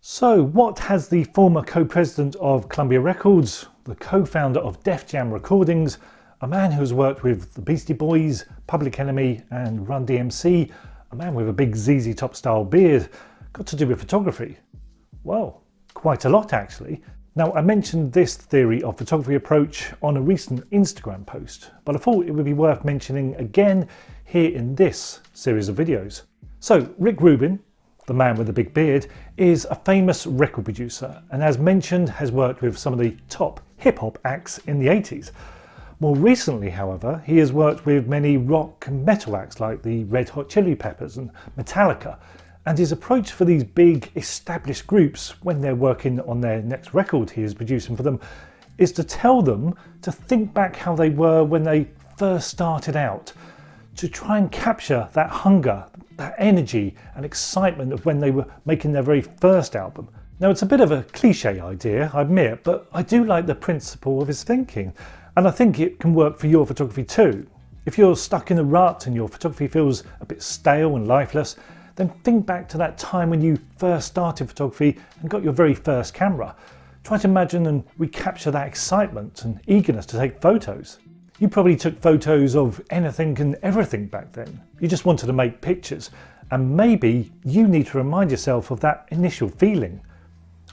So what has the former co-president of Columbia Records, the co-founder of Def Jam Recordings, a man who has worked with the Beastie Boys, Public Enemy and Run DMC, a man with a big ZZ Top style beard, got to do with photography? Well, quite a lot actually. Now, I mentioned this theory of photography approach on a recent Instagram post, but I thought it would be worth mentioning again here in this series of videos. So Rick Rubin, the man with the big beard, is a famous record producer and, as mentioned, has worked with some of the top hip-hop acts in the 80s. More recently, however, he has worked with many rock and metal acts like the Red Hot Chili Peppers and Metallica, and his approach for these big established groups when they're working on their next record he is producing for them is to tell them to think back how they were when they first started out, to try and capture that hunger, that energy and excitement of when they were making their very first album. Now, it's a bit of a cliche idea, I admit, but I do like the principle of his thinking, and I think it can work for your photography too. If you're stuck in a rut and your photography feels a bit stale and lifeless, then think back to that time when you first started photography and got your very first camera. Try to imagine and recapture that excitement and eagerness to take photos. You probably took photos of anything and everything back then. You just wanted to make pictures, and maybe you need to remind yourself of that initial feeling.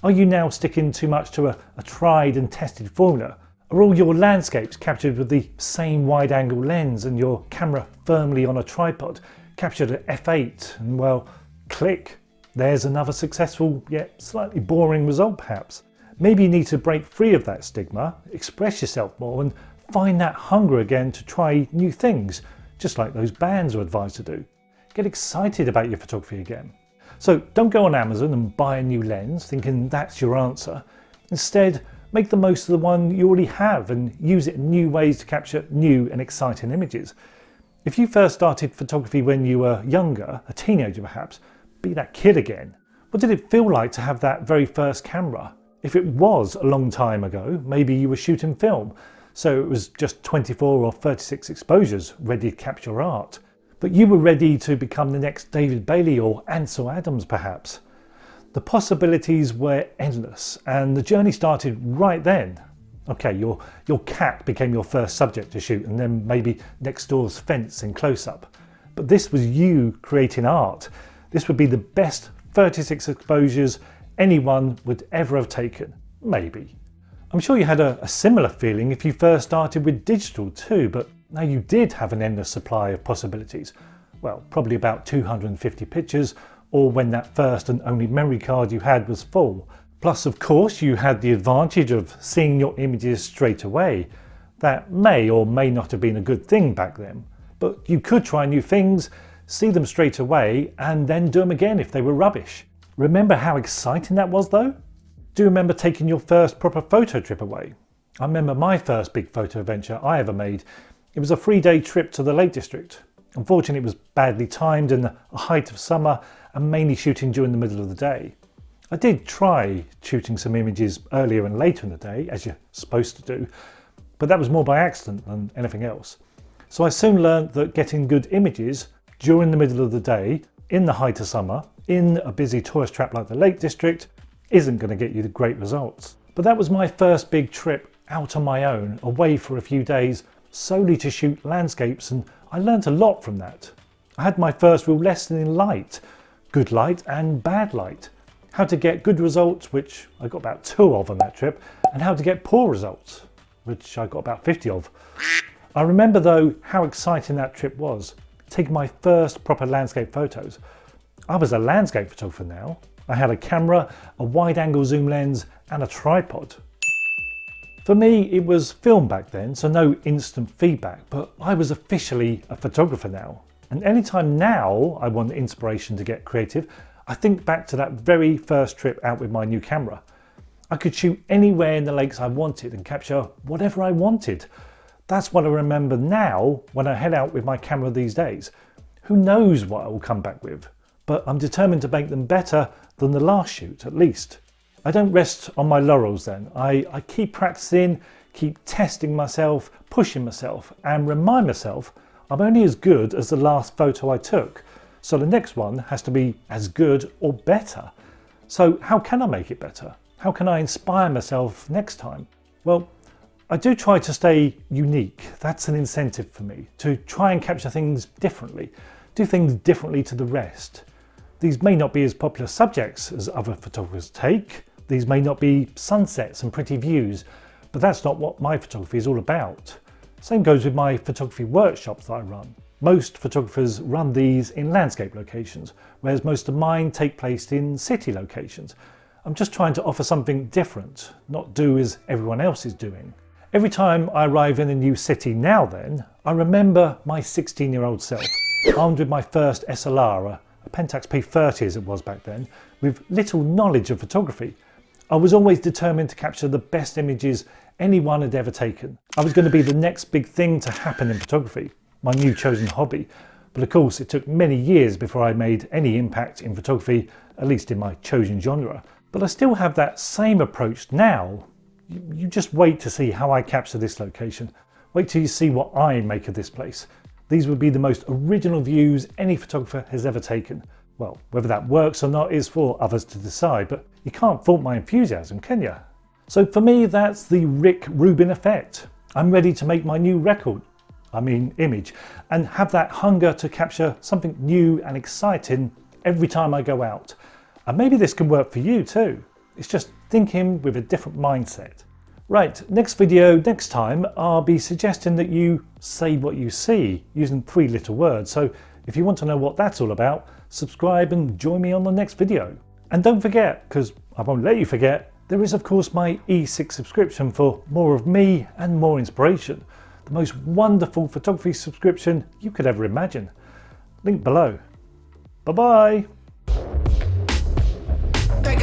Are you now sticking too much to a tried and tested formula? Are all your landscapes captured with the same wide-angle lens and your camera firmly on a tripod, captured at f8, and well, click, there's another successful yet slightly boring result perhaps. Maybe you need to break free of that stigma, express yourself more and find that hunger again to try new things, just like those bands are advised to do. Get excited about your photography again. So don't go on Amazon and buy a new lens thinking that's your answer. Instead, make the most of the one you already have and use it in new ways to capture new and exciting images. If you first started photography when you were younger, a teenager perhaps, be that kid again. What did it feel like to have that very first camera? If it was a long time ago, maybe you were shooting film, so it was just 24 or 36 exposures ready to capture art. But you were ready to become the next David Bailey or Ansel Adams perhaps. The possibilities were endless and the journey started right then. Okay, your cat became your first subject to shoot, and then maybe next door's fence in close-up. But this was you creating art. This would be the best 36 exposures anyone would ever have taken, maybe. I'm sure you had a similar feeling if you first started with digital too, but now you did have an endless supply of possibilities. Well, probably about 250 pictures, or when that first and only memory card you had was full. Plus, of course, you had the advantage of seeing your images straight away. That may or may not have been a good thing back then, but you could try new things, see them straight away, and then do them again if they were rubbish. Remember how exciting that was though? Do you remember taking your first proper photo trip away? I remember my first big photo adventure I ever made. It was a 3-day trip to the Lake District. Unfortunately, it was badly timed in the height of summer and mainly shooting during the middle of the day. I did try shooting some images earlier and later in the day, as you're supposed to do, but that was more by accident than anything else. So I soon learned that getting good images during the middle of the day, in the height of summer, in a busy tourist trap like the Lake District, isn't going to get you the great results. But that was my first big trip out on my own, away for a few days, solely to shoot landscapes, and I learned a lot from that. I had my first real lesson in light, good light and bad light. How to get good results, which I got about 2 of on that trip, and how to get poor results, which I got about 50 of. I remember though how exciting that trip was, taking my first proper landscape photos. I was a landscape photographer now. I had a camera, a wide-angle zoom lens and a tripod. For me, it was film back then, so no instant feedback, but I was officially a photographer now. And anytime now I want inspiration to get creative, I think back to that very first trip out with my new camera. I could shoot anywhere in the lakes I wanted and capture whatever I wanted. That's what I remember now when I head out with my camera these days. Who knows what I will come back with, but I'm determined to make them better than the last shoot at least. I don't rest on my laurels then. I keep practicing, keep testing myself, pushing myself, and remind myself I'm only as good as the last photo I took. So the next one has to be as good or better. So how can I make it better? How can I inspire myself next time? Well, I do try to stay unique. That's an incentive for me, to try and capture things differently, do things differently to the rest. These may not be as popular subjects as other photographers take. These may not be sunsets and pretty views, but that's not what my photography is all about. Same goes with my photography workshops that I run. Most photographers run these in landscape locations, whereas most of mine take place in city locations. I'm just trying to offer something different, not do as everyone else is doing. Every time I arrive in a new city now then, I remember my 16-year-old self, armed with my first SLR, a Pentax P30 as it was back then, with little knowledge of photography. I was always determined to capture the best images anyone had ever taken. I was going to be the next big thing to happen in photography, my new chosen hobby. But of course it took many years before I made any impact in photography, at least in my chosen genre. But I still have that same approach now. You just wait to see how I capture this location. Wait till you see what I make of this place. These would be the most original views any photographer has ever taken. Well, whether that works or not is for others to decide, but you can't fault my enthusiasm, can you? So for me, that's the Rick Rubin effect. I'm ready to make my new record, image, and have that hunger to capture something new and exciting every time I go out. And maybe this can work for you too. It's just thinking with a different mindset. Right, next video, next time, I'll be suggesting that you say what you see using 3 little words. So if you want to know what that's all about, subscribe and join me on the next video. And don't forget, because I won't let you forget, there is of course my E6 subscription for more of me and more inspiration. The most wonderful photography subscription you could ever imagine. Link below. Bye-bye. They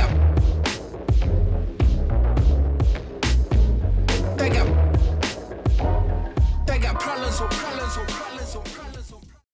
got problems with